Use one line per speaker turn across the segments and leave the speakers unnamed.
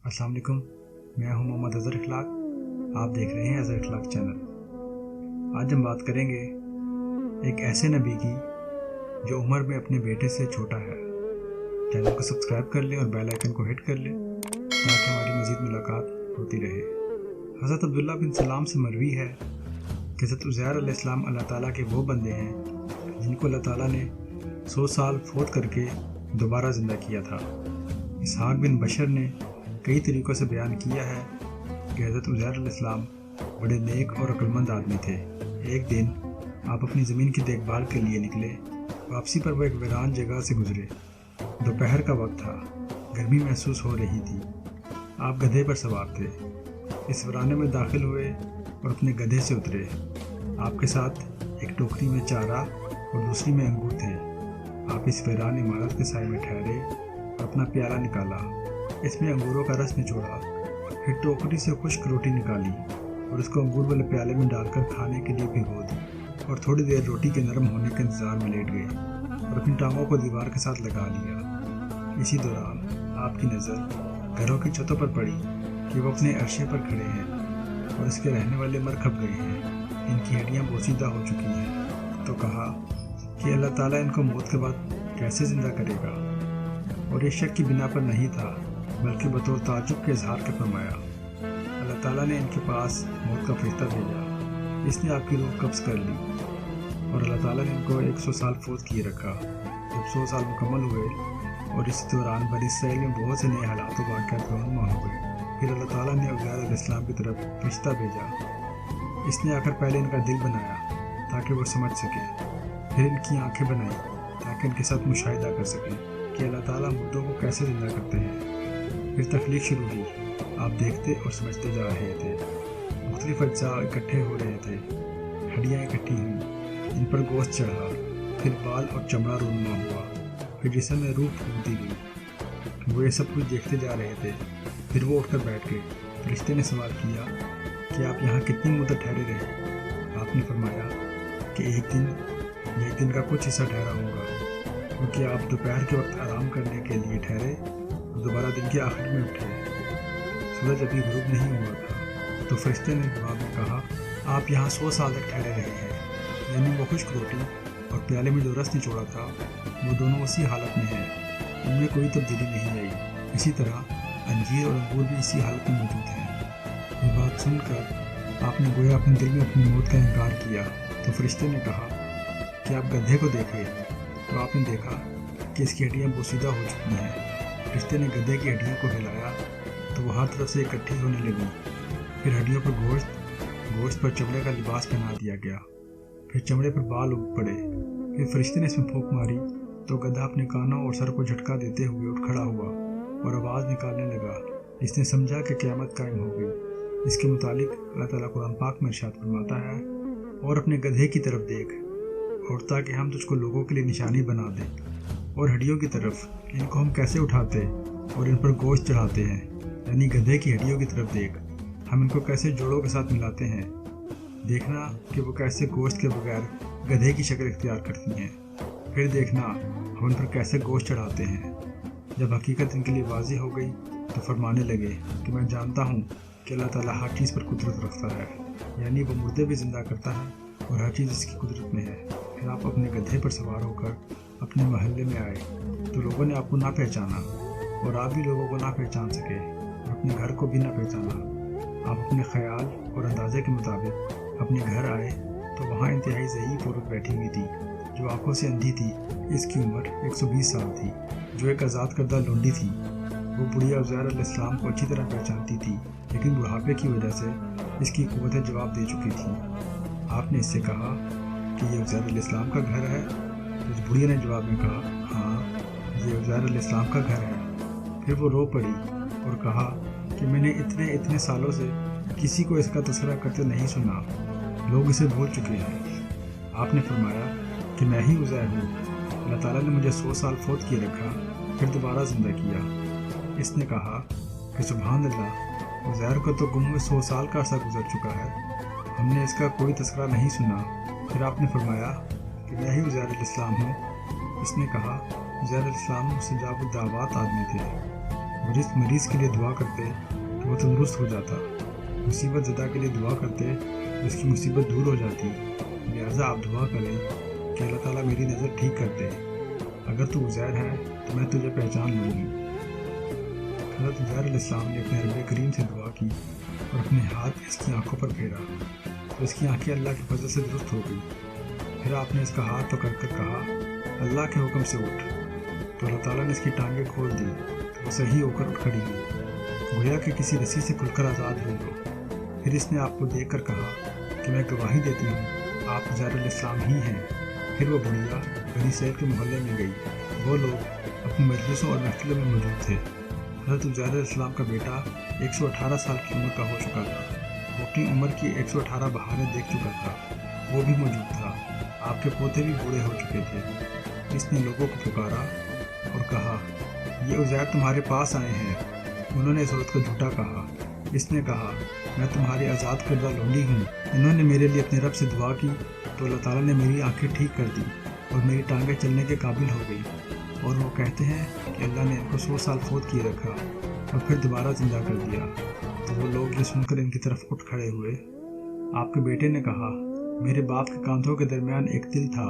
अस्सलाम वालेकुम, मैं हूं मोहम्मद अज़हर इखलाक। आप देख रहे हैं अज़हर इखलाक चैनल। आज हम बात करेंगे एक ऐसे नबी की जो उम्र में अपने बेटे से छोटा है। चैनल को सब्सक्राइब कर लें और बेल आइकन को हिट कर लें ताकि हमारी मज़ीद मुलाकात होती रहे। हज़रत अब्दुल्लाह बिन सलाम से मरवी है कि हज़रत उज़ैर अलैहिस्सलाम अल्लाह ताला के वो बंदे हैं जिनको अल्लाह ताला ने 100 साल फौत करके दोबारा ज़िंदा किया था। इसहाक बिन बशर ने कई तरीक़ों से बयान किया है कि हज़रत उज़ैर अलैहिस्सलाम बड़े नेक और अक्लमंद आदमी थे। एक दिन आप अपनी ज़मीन की देखभाल के लिए निकले। वापसी पर वो एक वीरान जगह से गुजरे। दोपहर का वक्त था, गर्मी महसूस हो रही थी। आप गधे पर सवार थे। इस वीराने में दाखिल हुए और अपने गधे से उतरे। आपके साथ एक टोकरी में चारा और दूसरी में अंगूर थे। आप इस वीरान इमारत के साए में ठहरे और अपना प्याला निकाला। इसमें अंगूरों का रस निचोड़ा, फिर टोकरी से खुश्क रोटी निकाली और उसको अंगूर वाले प्याले में डालकर खाने के लिए भिगो दी और थोड़ी देर रोटी के नरम होने के इंतजार में लेट गए और अपनी टांगों को दीवार के साथ लगा लिया। इसी दौरान आपकी नज़र घरों की छतों पर पड़ी कि वो अपने अर्शे पर खड़े हैं और इसके रहने वाले मर खप गए हैं। इनकी हड्डियाँ बोसीदा हो चुकी हैं। तो कहा कि अल्लाह ताला इनको मौत के बाद कैसे ज़िंदा करेगा। और ये शक की बिना पर नहीं था बल्कि बतौर ताज्जुब के इजहार के फरमाया। अल्लाह ताला ने इनके पास मौत का फरिश्ता भेजा। इसने आपकी रूह कब्ज़ कर ली और अल्लाह ताला ने इनको 100 साल फौत किए रखा। जब 100 साल मुकम्मल हुए और इस दौरान बनी इसराइल में बहुत से नए हालात और वाक़यात रहनुमा हो गए, फिर अल्लाह ताला ने उज़ैर अलैहिस्सलाम की तरफ फरिश्ता भेजा। इसने आकर पहले इनका दिल बनाया ताकि वो समझ सके, फिर इनकी आँखें बनाई ताकि इनके साथ मुशाहिदा कर सकें कि अल्लाह ताला मुर्दों को कैसे ज़िंदा करते हैं। फिर तख्लीक शुरू हुई। आप देखते और समझते जा रहे थे। मुख्तलिफ अज्जा इकट्ठे हो रहे थे। हड्डियाँ इकट्ठी हुई, इन पर गोश्त चढ़ा, फिर बाल और चमड़ा रूनुमा हुआ, फिर जिस्म में रूह फूटती गई। वो ये सब कुछ देखते जा रहे थे। फिर वो उठकर बैठ गए। फरिश्ते ने सवाल किया कि आप यहाँ कितनी मुद्दत ठहरे रहे। आपने फरमाया कि एक दिन का कुछ हिस्सा ठहरा होगा, क्योंकि आप दोपहर के वक्त आराम करने के लिए ठहरे और दोबारा दिन के आखिर में उठे। सूरज अभी गुरूब नहीं हुआ था। तो फरिश्ते ने जवाब में कहा, आप यहाँ 100 साल तक ठहरे रहे हैं। यानी वो खुश्क रोटी और प्याले में जो रस निचोड़ा था वो दोनों उसी हालत में हैं। उनमें कोई तब्दीली नहीं आई। इसी तरह अंजीर और अंगूर भी इसी हालत में मौजूद हैं। ये बात सुनकर आपने गोया अपने दिल में अपनी मौत का इनकार किया। तो फरिश्ते ने कहा कि आप गधे को देखें। तो आपने देखा कि इसकी हड्डियाँ बोसीदा हो चुकी हैं। फरिश्ते ने गधे की हड्डियों को हिलाया तो वो हर तरफ से इकट्ठी होने लगी। फिर हड्डियों पर गोश्त पर चमड़े का लिबास पहना दिया गया। फिर चमड़े पर बाल उग पड़े। फिर फरिश्ते ने इसमें फूंक मारी तो गधा अपने कानों और सर को झटका देते हुए उठ खड़ा हुआ और आवाज़ निकालने लगा। इसने समझा कि क़यामत कायम हो गई। इसके मुतालिक अल्लाह ताला कुरान पाक में इरशाद फरमाता है, और अपने गधे की तरफ देख और ताकि हम तुझको लोगों के लिए निशानी बना दें। और हड्डियों की तरफ, इनको हम कैसे उठाते और इन पर गोश्त चढ़ाते हैं। यानी गधे की हड्डियों की तरफ देख, हम इनको कैसे जोड़ों के साथ मिलाते हैं। देखना कि वो कैसे गोश्त के बगैर गधे की शक्ल इख्तियार करती हैं। फिर देखना हम इन पर कैसे गोश्त चढ़ाते हैं। जब हकीकत इनके लिए वाज़ेह हो गई तो फरमाने लगे कि मैं जानता हूँ कि अल्लाह ताला हर चीज़ पर कुदरत रखता है। यानी वो मुर्दे भी ज़िंदा करता है और हर चीज़ इसकी कुदरत में है। फिर आप अपने गधे पर सवार होकर अपने महल्ले में आए तो लोगों ने आपको ना पहचाना और आप भी लोगों को ना पहचान सके और अपने घर को भी ना पहचाना। आप अपने ख्याल और अंदाजे के मुताबिक अपने घर आए तो वहाँ इंतहाई ज़ईफ़ औरत बैठी हुई थी जो आंखों से अंधी थी। इसकी उम्र 120 साल थी, जो एक आज़ाद करदा लोंडी थी। वो बुढ़िया उज़ैर अलैहिस्सलाम को अच्छी तरह पहचानती थी, लेकिन बुढ़ापे की वजह से इसकी क़ुव्वत जवाब दे चुकी थी। आपने इससे कहा कि ये उज़ैर अलैहिस्सलाम का घर है। तो उस बुढ़िया ने जवाब में कहा, हाँ, ये उज़ैर अलैहिस्सलाम का घर है। फिर वो रो पड़ी और कहा कि मैंने इतने सालों से किसी को इसका तज़किरा करते नहीं सुना। लोग इसे भूल चुके हैं। आपने फरमाया कि मैं ही उज़ैर हूँ। अल्लाह ताला ने मुझे 100 साल फौत किए रखा, फिर दोबारा ज़िंदा किया। इसने कहा कि सुभान अल्लाह, उज़ैर को तो गुम हुए 100 साल का अर्सा गुजर चुका है। हमने इसका कोई तज़किरा नहीं सुना। फिर आपने फरमाया कि मैं ही उज़ैर अलैहिस्सलाम हूँ। इसने कहा, उज़ैर अलैहिस्सलाम मुस्तजाब दावत आदमी थे। وہ جس مریض کے لیے دعا کرتے تو وہ تندرست ہو جاتا، مصیبت زدہ کے لیے دعا کرتے تو اس کی مصیبت دور ہو جاتی۔ لہٰذا آپ دعا کریں کہ اللہ تعالیٰ میری نظر ٹھیک کر دے، اگر تو عزیر ہے تو میں تجھے پہچان لوں گی۔ حضرت عزیر علیہ السلام نے اپنے رب کریم سے دعا کی اور اپنے ہاتھ اس کی آنکھوں پر پھیرا تو اس کی آنکھیں اللہ کی فضل سے درست ہو گئی۔ پھر آپ نے اس کا ہاتھ پکڑ کر کہا، اللہ کے حکم سے اٹھ، تو اللہ تعالیٰ نے اس کی ٹانگیں کھول دی تو وہ صحیح ہو کر اٹھ کھڑی ہوئی، گویا کہ کسی رسی سے کھل کر آزاد ہوئی ہو۔ پھر اس نے آپ کو دیکھ کر کہا کہ میں گواہی دیتی ہوں آپ عزیر علیہ السلام ہی ہیں۔ پھر وہ بڑھیا بنی اسرائیل کے محلے میں گئی۔ وہ لوگ اپنی مجلسوں اور محفلوں میں موجود تھے۔ حضرت عزیر علیہ السلام کا بیٹا 118 سال کی عمر کا ہو چکا تھا۔ وہ اپنی عمر کی 118 بہاریں دیکھ چکا تھا، وہ بھی موجود تھا۔ آپ کے پوتے بھی بوڑھے ہو چکے تھے۔ اس نے لوگوں کو پکارا اور کہا، یہ عزیر تمہارے پاس آئے ہیں۔ انہوں نے اس عورت کو جھوٹا کہا۔ اس نے کہا، میں تمہاری آزاد کردہ لونڈی ہوں۔ انہوں نے میرے لیے اپنے رب سے دعا کی تو اللہ تعالیٰ نے میری آنکھیں ٹھیک کر دی اور میری ٹانگیں چلنے کے قابل ہو گئی۔ اور وہ کہتے ہیں کہ اللہ نے ان کو 100 سال فوت کیے رکھا اور پھر دوبارہ زندہ کر دیا۔ تو وہ لوگ یہ سن کر ان کی طرف اٹھ کھڑے ہوئے۔ آپ کے بیٹے نے کہا، میرے باپ کے کاندھوں کے درمیان ایک دل تھا،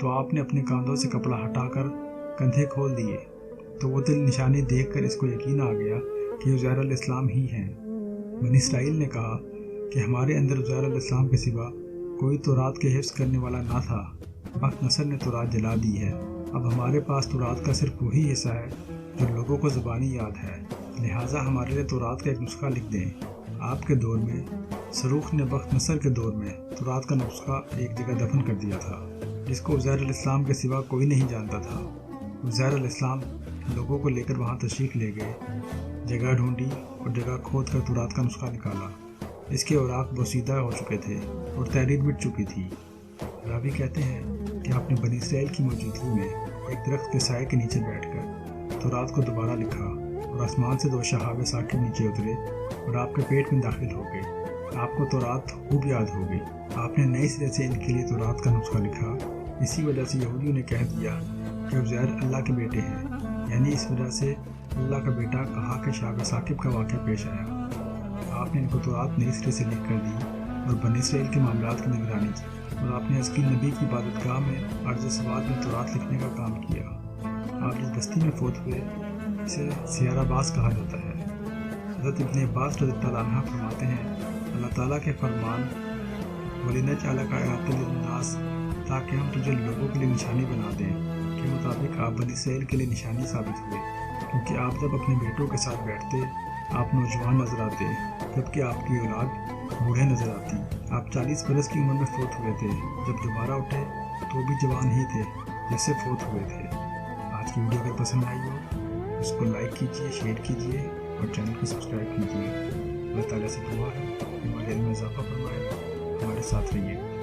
تو آپ نے اپنے کاندھوں سے کپڑا ہٹا کر کندھے کھول دیے۔ تو وہ دل نشانی دیکھ کر اس کو یقین آ گیا کہ عزیر علیہ السلام ہی ہیں۔ بنی اسرائیل نے کہا کہ ہمارے اندر عزیر علیہ السلام کے سوا کوئی تورات کے حفظ کرنے والا نہ تھا۔ بخت نصر نے تورات جلا دی ہے۔ اب ہمارے پاس تورات کا صرف وہی حصہ ہے جو لوگوں کو زبانی یاد ہے، لہٰذا ہمارے لیے تورات کا ایک نسخہ لکھ دیں۔ آپ کے دور میں سروخ نے بخت نصر کے دور میں تورات کا نسخہ ایک جگہ دفن کر دیا تھا، جس کو عزیر علیہ السلام کے سوا کوئی نہیں جانتا تھا۔ عزیر علیہ السلام لوگوں کو لے کر وہاں تشریف لے گئے، جگہ ڈھونڈی اور جگہ کھود کر تورات کا نسخہ نکالا۔ اس کے اوراق بوسیدہ ہو چکے تھے اور تحریر مٹ چکی تھی۔ راوی کہتے ہیں کہ آپ نے بنی اسرائیل کی موجودگی میں ایک درخت کے سائے کے نیچے بیٹھ کر تورات کو دوبارہ لکھا اور آسمان سے 2 شہاب ثاقب نیچے اترے اور آپ کے پیٹ میں داخل ہو گئے۔ آپ کو تورات خوب یاد ہو گئی۔ آپ نے نئے سرے سے ان کے لیے تورات کا نسخہ لکھا۔ اسی وجہ سے یہودیوں نے کہہ دیا کہ عزیر اللہ کے بیٹے ہیں، یعنی اس وجہ سے اللہ کا بیٹا کہا کہ شہاب ثاقب کا واقعہ پیش آیا۔ آپ نے ان کو تورات نئے سرے سے لکھ کر دی اور بنی اسرائیل کے معاملات کی نگرانی کی، اور آپ نے حزقیل نبی کی عبادت گاہ میں ارض سواد میں تورات لکھنے کا کام کیا۔ آپ جس بستی میں فوت ہوئے اسے سیارہ باز کہا جاتا ہے۔ حضرت ابن عباس رضی اللہ عنہ فرماتے ہیں، اللہ تعالیٰ کے فرمان وَلِنَجْعَلَكَ آیَاتً لِلنَّاسِ، تاکہ ہم تجھے لوگوں کے لیے نشانی بنا دیں، کے مطابق آپ بنی اسرائیل کے لیے نشانی ثابت ہوئے، کیونکہ آپ جب اپنے بیٹوں کے ساتھ بیٹھتے آپ نوجوان نظر آتے، جبکہ آپ کی اولاد بوڑھے نظر آتی۔ آپ 40 برس کی عمر میں فوت ہوئے تھے۔ جب دوبارہ اٹھے تو بھی جوان ہی تھے جیسے فوت ہوئے تھے۔ آج کی ویڈیو اگر پسند آئی ہو اس کو لائک کیجیے، شیئر کیجیے اور چینل کو سبسکرائب کیجیے۔ اللہ تعالیٰ سے دعا ہے کہ ہمارے علم میں اضافہ فرمائے، ہمارے ساتھ رہیے۔